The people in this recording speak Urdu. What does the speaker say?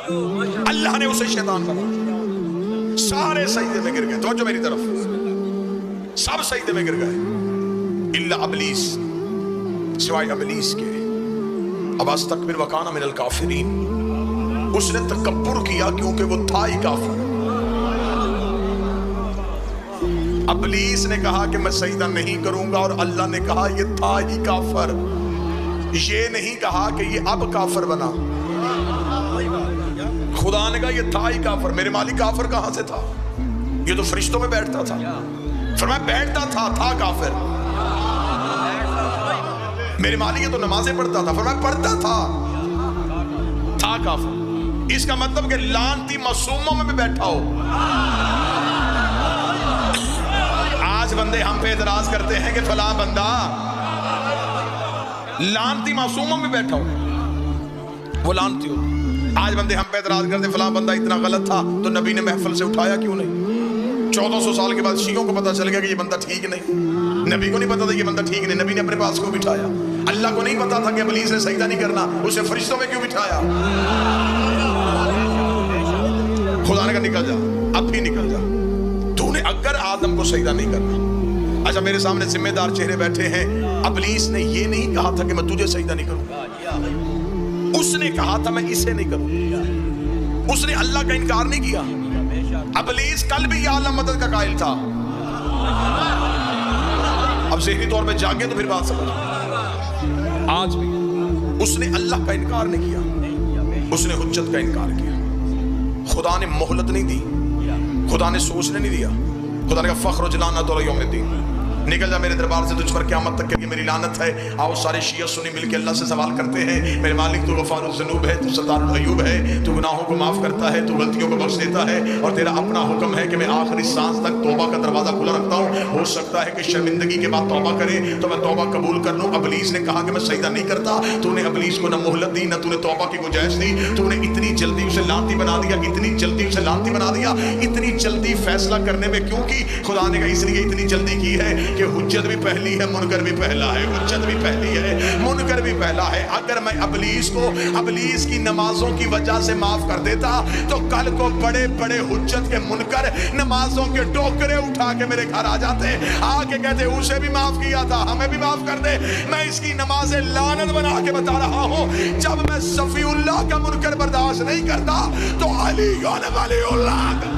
اللہ نے اسے شیطان بنا. سارے سجدے میں گر گئے. توجہ میری طرف, سب سجدے میں گر گئے الا ابلیس, سوائے ابلیس کے. اب استکبر وکان من الکافرین, اس نے تکبر کیا کیونکہ وہ تھا ہی کافر. ابلیس نے کہا کہ میں سجدہ نہیں کروں گا, اور اللہ نے کہا یہ تھا ہی کافر. یہ نہیں کہا کہ یہ اب کافر بنا. خدا نے کہا یہ تھا ہی کافر. میرے مالک کافر کہاں سے تھا؟ یہ تو فرشتوں میں بیٹھتا تھا. فرمایا بیٹھتا تھا کافر. میرے مالک یہ تو نمازیں پڑھتا تھا. فرمایا پڑھتا تھا کافر. اس کا مطلب کہ لعنتی معصوموں میں بھی بیٹھا ہو. آج بندے ہم پہ اعتراض کرتے ہیں کہ فلاں بندہ لعنتی معصوموں میں بیٹھا ہو, وہ لعنتی ہو. آج بندے ہم پہ اعتراض کرتے ہیں فلاں بندہ اتنا غلط تھا تو نبی نے محفل سے اٹھایا کیوں نہیں؟ 1400 سال کے بعد شیعوں کو پتا چل گیا کہ یہ بندہ ٹھیک نہیں. نبی کو نہیں پتا تھا یہ بندہ ٹھیک نہیں, نبی نے اپنے پاس کیوں بٹھایا؟ اللہ کو نہیں پتا تھا کہ ابلیس نے سجدہ نہیں کرنا, اسے فرشتوں میں کیوں بٹھایا؟ خدا نے کہا نکل جا, اب بھی نکل جا. تو نے اگر آدم کو سجدہ نہیں کرنا. اچھا میرے سامنے ذمہ دار چہرے بیٹھے ہیں. ابلیس نے یہ نہیں کہا تھا کہ میں تجھے سجدہ نہیں کروں, اس نے کہا تھا میں اسے نہیں کروں. اس نے اللہ کا انکار نہیں کیا. ابلیس کل بھی یا اللہ مدد کا قائل تھا. اب ذہنی طور پہ جاگے تو پھر بات سمجھ. آج بھی اس نے اللہ کا انکار نہیں کیا, اس نے حجت کا انکار کیا. خدا نے مہلت نہیں دی, خدا نے سوچنے نہیں دیا. خدا نے کہا فخرج لعنت یوم الدین, نکل جا میرے دربار سے, تجھ پر قیامت تک کے لیے میری لعنت ہے. آؤ سارے شیعہ سنی مل کے اللہ سے سوال کرتے ہیں, میرے مالک تو غفار الذنوب ہے, تو ستار العیوب ہے, تو گناہوں کو معاف کرتا ہے, تو غلطیوں کو بخش دیتا ہے, اور تیرا اپنا حکم ہے کہ میں آخری سانس تک توبہ کا دروازہ کھلا رکھتا ہوں. ہو سکتا ہے کہ شرمندگی کے بعد توبہ کرے تو میں توبہ قبول کر لوں. ابلیس نے کہا کہ میں سجدہ نہیں کرتا. تو نے ابلیس کو نہ مہلت دی, نہ تو نے توبہ کی گنجائش دی. تو نے اتنی جلدی اسے لعنتی بنا دیا, اتنی جلدی اسے لعنتی بنا دیا. اتنی جلدی فیصلہ کرنے میں کیوں کی؟ خدا نے کہا اس لیے اتنی جلدی کی ہے کہ حجت بھی پہلی ہے, منکر بھی پہلا ہے. حجت بھی پہلی ہے, منکر بھی پہلا ہے. اگر میں ابلیس کو ابلیس کی نمازوں کی وجہ سے معاف کر دیتا تو کل کو بڑے بڑے حجت کے منکر نمازوں کے ٹوکرے اٹھا کے میرے گھر آ جاتے, آ کے کہتے اسے بھی معاف کیا تھا, ہمیں بھی معاف کر دے. میں اس کی نمازیں لعنت بنا کے بتا رہا ہوں. جب میں صفی اللہ کا منکر برداشت نہیں کرتا تو علی ولی اللہ